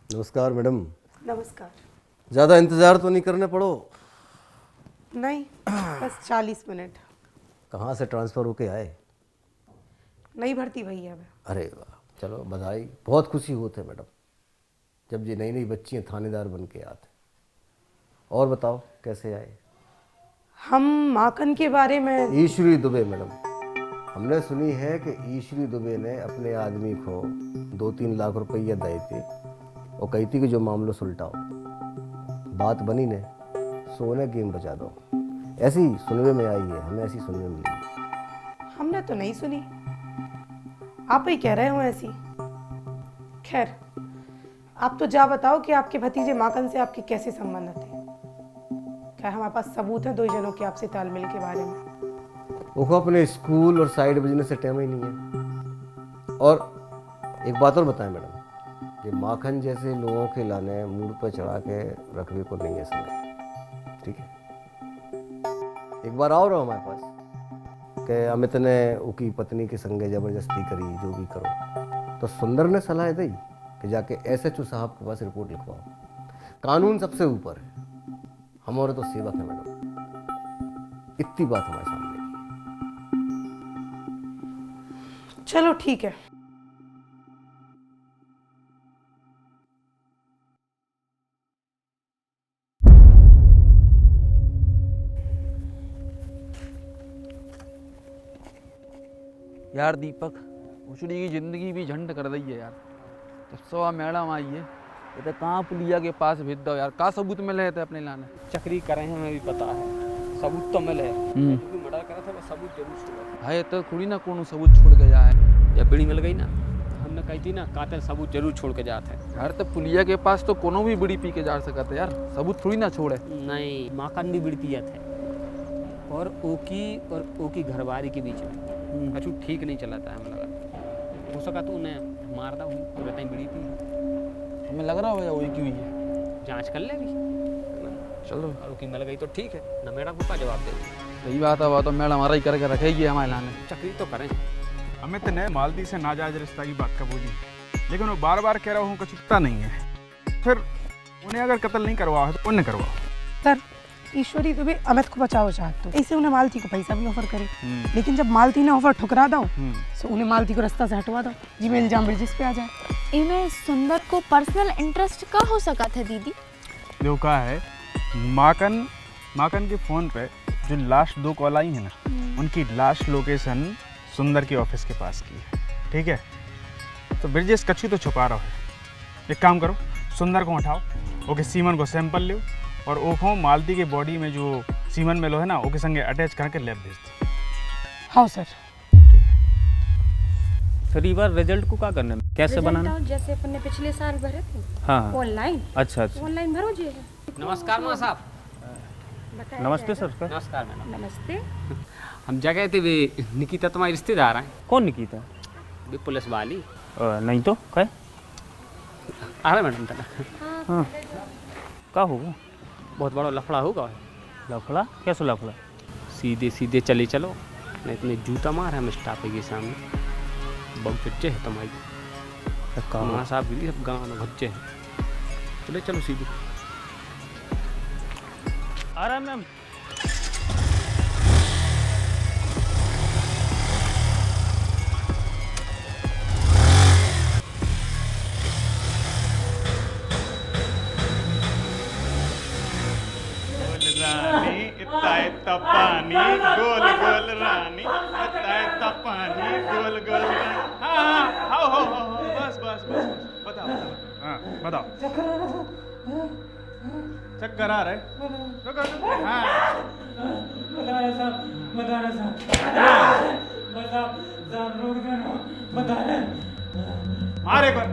नमस्कार मैडम। नमस्कार। ज़्यादा इंतज़ार तो नहीं करने पड़ो। नहीं, बस 40 मिनट। कहाँ से ट्रांसफ़र होके आए? नई भर्ती भई है अब। अरे वाह, चलो बधाई। बहुत खुशी होते मैडम जब ये नई नई बच्चियाँ थानेदार बन के आते। और बताओ कैसे आए? हम माखन के बारे में। ईश्वरी दुबे मैडम, हमने सुनी है कि ईश्वरी दुबे ने अपने आदमी को 2-3 लाख रुपया दिए थे और कही थी कि जो मामला सुलटाओ। बात बनी ने, सोने गेम बचा दो। ऐसी सुनने में आई है, हमें ऐसी सुनने मिली है। हमने तो नहीं सुनी, आप ही कह रहे हो ऐसी। खैर, आप तो जा बताओ कि आपके भतीजे माखन से आपके कैसे संबंध थे। क्या हमारे पास सबूत है 2 जनों के आपसे तालमेल के बारे में? वो अपने स्कूल और साइड बिजनेस से टाइम ही नहीं है। और एक बात और बताएं मैडम, ये माखन जैसे लोगों के लाने मूड पर चढ़ा के रखने को नहीं है समय, ठीक है? एक बार आओ रहो हमारे पास कि अमित ने उसकी पत्नी के संगे जबरदस्ती करी, जो भी करो। तो सुंदर ने सलाह दी कि जाके एसएचओ साहब के पास रिपोर्ट लिखवाओ। कानून सबसे ऊपर है, हमारे तो सेवक है मैडम। इतनी बात हमारे सामने की। चलो ठीक है। यार दीपक, उछड़ी की ज़िंदगी भी झंड कर रही है यार। जब सवा मैडम आई है ये तो कहाँ पुलिया के पास भेज दो यार। का सबूत मिले थे अपने लाने? चक्री करे हैं, हमें भी पता है। सबूत तो मिले हैं। क्योंकि मर्डर करा था वो सबूत जरूर छोड़ा। भाई तो थोड़ी ना कोनो सबूत छोड़ के जाए। या बीड़ी मिल गई ना, हमने कही थी ना, कातिल सबूत जरूर छोड़ के जाते हैं। यार तो पुलिया के पास तो कोनो भी बीड़ी पी के जा सकते यार, सबूत थोड़ी ना छोड़े। नहीं, माखन भी बीड़ी पिया थे और ओकी घरवारी के बीच में कछु ठीक नहीं चला था। हमें लगा हो सका तो उन्हें मार दा, तो रहता ही बीड़ी पी। हमें लग रहा हो या वही की हुई है। जांच कर लेगी, चलो और ओकी मिल गई तो ठीक है, न मैडम को का जवाब दे। सही बात है, वो तो मैडम हमारा ही करके रखेगी हमारे लाने। चक्री तो करें। अमित ने मालती से नाजायज रिश्ता की बात कबूली, लेकिन वो बार बार कह रहा हूँ कुछ छुपता नहीं है। फिर उन्हें अगर कत्ल नहीं करवा है तो उन्हें करवाओ। सर, ईश्वरी दुबे अमित को बचाओ चाहते हो, ऐसे उन्हें मालती को पैसा भी ऑफर करे। लेकिन जब मालती ने ऑफर ठुकरा दो तो उन्हें मालती को रास्ता से हटवा दो, जी में इल्जाम ब्रिजेस पे आ जाए। इनमें सुंदर को पर्सनल इंटरेस्ट का हो सका था दीदी? जो कहा है, माकन के फ़ोन पे जो लास्ट 2 कॉल आई है ना, उनकी लास्ट लोकेशन सुंदर के ऑफिस के पास की है, ठीक है? तो ब्रिजेश कच्छू तो छुपा रहा है। एक काम करो, सुंदर को उठाओ, ओके सीमन को सैंपल लो और ओखो मालती के बॉडी में जो सीमन मिलो है ना, ओके संगे अटैच करके लैब भेज दो। हाँ सर। फिर ये बार रिजल्ट को क्या करने में, कैसे बनाना? जैसे अपन ने पिछले साल भरे थे हाँ ऑनलाइन। अच्छा। ऑनलाइन भरो जी। नमस्कार माँ साहब। नमस्ते सर। नमस्कार मैडम। नमस्ते। हम जगह थे वे निकिता तुम्हारी रिश्तेदार हैं। कौन निकिता? वे पुलिस वाली। नहीं तो क्या? अरे मैडम तना हाँ क्या होगा? बहुत बड़ा लफड़ा होगा। लफड़ा? कैसा लफड़ा? सीधे सीधे चले चलो, नहीं इतने जूता मार है हम स्टाफ के सामने। बहुत बच्चे हैं तुम्हारी माँ साहब भी, सब गाँव में बच्चे हैं। चले चलो सीधे। आ रहा है मैम। रानी इतना पानी गोल गोल रानी, इतना पानी गोल गोल रानी। हाँ हाँ हो बस बस बस बस बताओ हाँ बताओ। चक्कर आ रहा है? हाँ मारे पर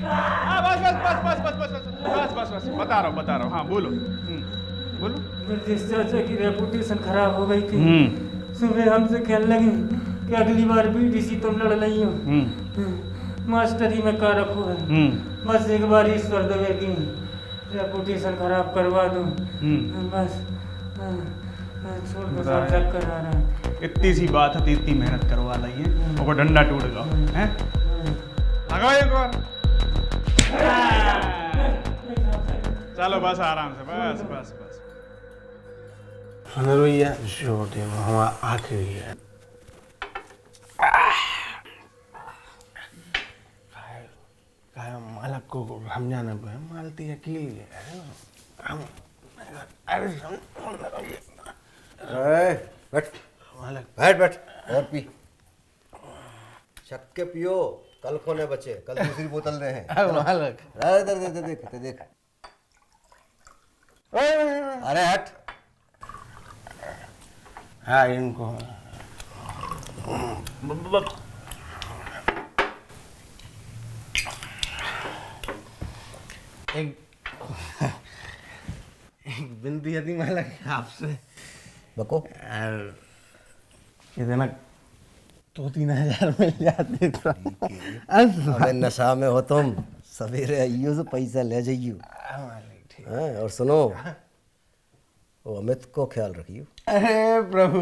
हाँ बस बस बस बस बस बस बस बस बस बता रहा हूँ। हाँ बोलो बोलो। ब्रजेश चाचा की रेपुटेशन खराब हो गई थी। सुबह हमसे कहने लगी कि अगली बार बीडीसी तुम लड़ रही हो, मास्टरी में का रखो है। बस एक बार ईश्वर दुबे की रेपुटेशन खराब करवा दो, बस छोड़ दो। सब चक्कर आ रहा है। इतनी सी बात है, इतनी मेहनत करवा ली है और डंडा टूट गया है। लगाओ एक बार। चलो बस आराम से, बस बस बस। सुनो भैया, छोटे हमारा आखिरी है। मालक को समझाना पे मालती अकेली है। हम अरे बैठ मालक बैठ बैठ और पी, छक के पियो, कल खोने बचे, कल दूसरी बोतल दे हैं। मालक अरे दे दे देख देख, अरे हट। हाँ इनको एक विनती थी मालक आपसे। बको इतना 2-3 हज़ार मिल जाते तो। अबे नशा में हो तुम, सवेरे आइयो से पैसा ले जाइयो। हाँ, और सुनो वो अमित को ख्याल रखियो। अरे प्रभु,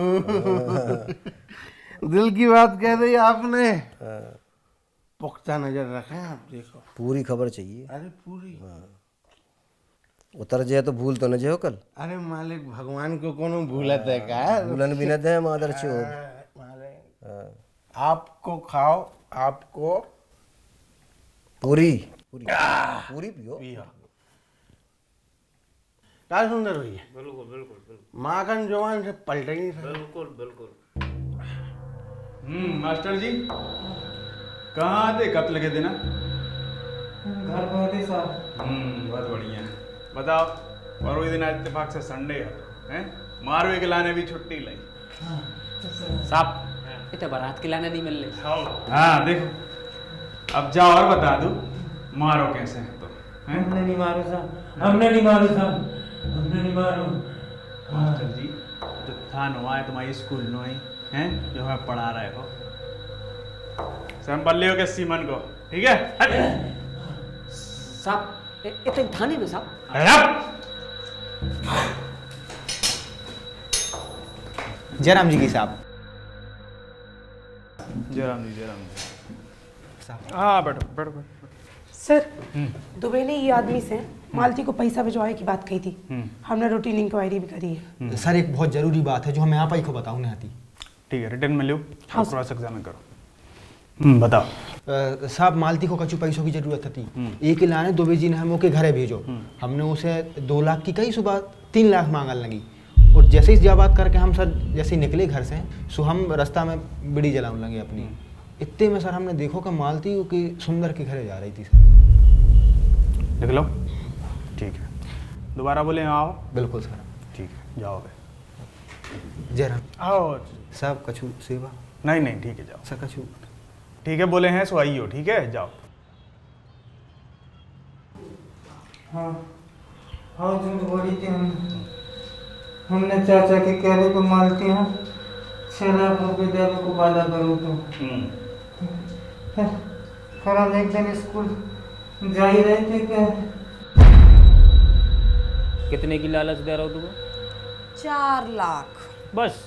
दिल की बात कह दी आपने। पुख्ता नजर रखें आप, देखो पूरी खबर चाहिए। अरे पूरी। उतर जाए तो भूल तो न जाओ कल। अरे मालिक भगवान को कौन भूलत है का? भूलन भी न दे मादर चोद। मालिक आपको खाओ, आपको पूरी पूरी पूरी पियो। क्या सुंदर हुई है। बिल्कुल बिल्कुल बिल्कुल। माखन जवान से पलटे नहीं सकते। बिल्कुल बिल्कुल। मास्टर जी कहाँ थे कत्ल के दिन? घर पे थे साहब। बहुत बढ़िया। बताओ, और वो दिन इत्तेफाक से संडे है, मारवे के लाने भी छुट्टी लाई। साहब इतने बारात के लाने नहीं मिल रहे। हाँ देखो, अब जाओ और बता दो मारो कैसे है तो। हमने नहीं मारो साहब, हमने नहीं मारो साहब, हमने नहीं मारो। मास्टर जी जो था नुआ है तुम्हारी स्कूल नो है जो हमें पढ़ा रहे हो, संपल्लियों के सीमन को, ठीक है? साहब इतने थाने में साहब। जयराम जी की साहब। जयराम जी, जयराम जी। हाँ बैठो बैठो बैठो। सर, दुबे ने ये आदमी से मालती को पैसा भिजवाने की बात कही थी। हमने रूटीन इंक्वायरी भी करी है। सर एक बहुत जरूरी बात है जो हमें आप ही को बताऊं नहीं आती। ठीक है, रिटर्न में लो, हाँ, क्रॉस एग्जामिन करो। बताओ। साहब मालती को कछु पैसों की जरूरत थी। एक लाने दुबे जी ने हम के घरे भेजो। हमने उसे 2 लाख की कही, सुबह 3 लाख मांगन लगी। और जैसे ही जब बात करके हम सर जैसे ही निकले घर से, सो हम रास्ता में बिड़ी जलाने लगे अपनी। इतने में सर हमने देखो कि मालती की सुंदर के घरे जा रही थी। सर लिख लो। ठीक है, दोबारा बोले आओ। बिल्कुल सर। ठीक है, जाओ बे। जयराम आओ साहब, कछु सेवा? नहीं नहीं, ठीक है जाओ। सर कछु ठीक है बोले हैं सो आइयो, ठीक है जाओ। हाँ हाँ, झूठ बोली थी हमने चाचा के कहने को मालती हैं 6 लाख रुपए देने को वादा करूँ तो। फिर हम एक दिन स्कूल जा ही रहे थे क्या। कितने की लालच दे रहा हो तुम? 4 लाख बस,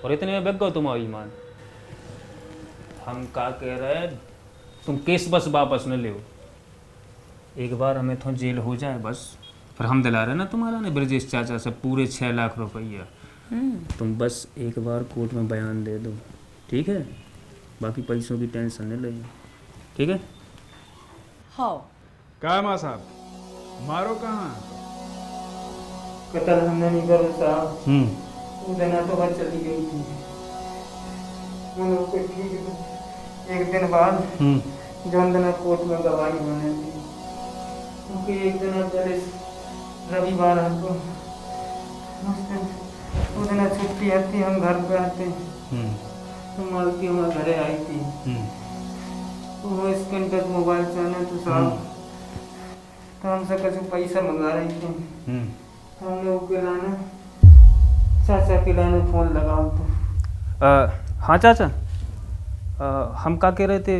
और इतने में बिक गो तुम ईमान। हम का कह रहे, तुम केस बस वापस न ले। एक बार हमें तो जेल हो जाए बस, फिर हम दिला रहे ना तुम्हारा ने ब्रजेश चाचा से पूरे 6 लाख रुपया। तुम बस एक बार कोर्ट में बयान दे दो, ठीक है? बाकी पैसों की टेंशन नहीं लेंगे, ठीक है? हाँ। कहा माँ साहब, मारो कहाँ? कतल हमने नहीं करो साहब। वो दिन तो बात चली गई थी। मैंने ठीक एक दिन बाद जो दिन कोर्ट में गवाही होने थी, क्योंकि एक दिन पहले रविवार हमको उस दिन छुट्टी आती, हम घर पे आते तो मालती हमारे घरे आई थी। तो वो स्क्रीन टच मोबाइल चलाने तो साहब, तो हमसे कुछ पैसा मंगा रही थी। हमने वो किलाने चाचा किलाने फ़ोन लगाओ तो। हाँ चाचा, हम का कह रहे थे,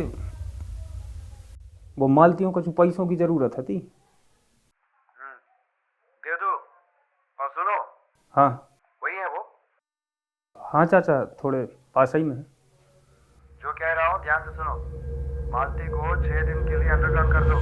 वो मालतियों को पैसों की जरूरत थी। दे दो। और सुनो, हाँ वही है वो हाँ चाचा, थोड़े पास ही में है। जो कह रहा हूँ ध्यान से सुनो। मालती को 6 दिन के लिए अंडरग्राउंड कर दो।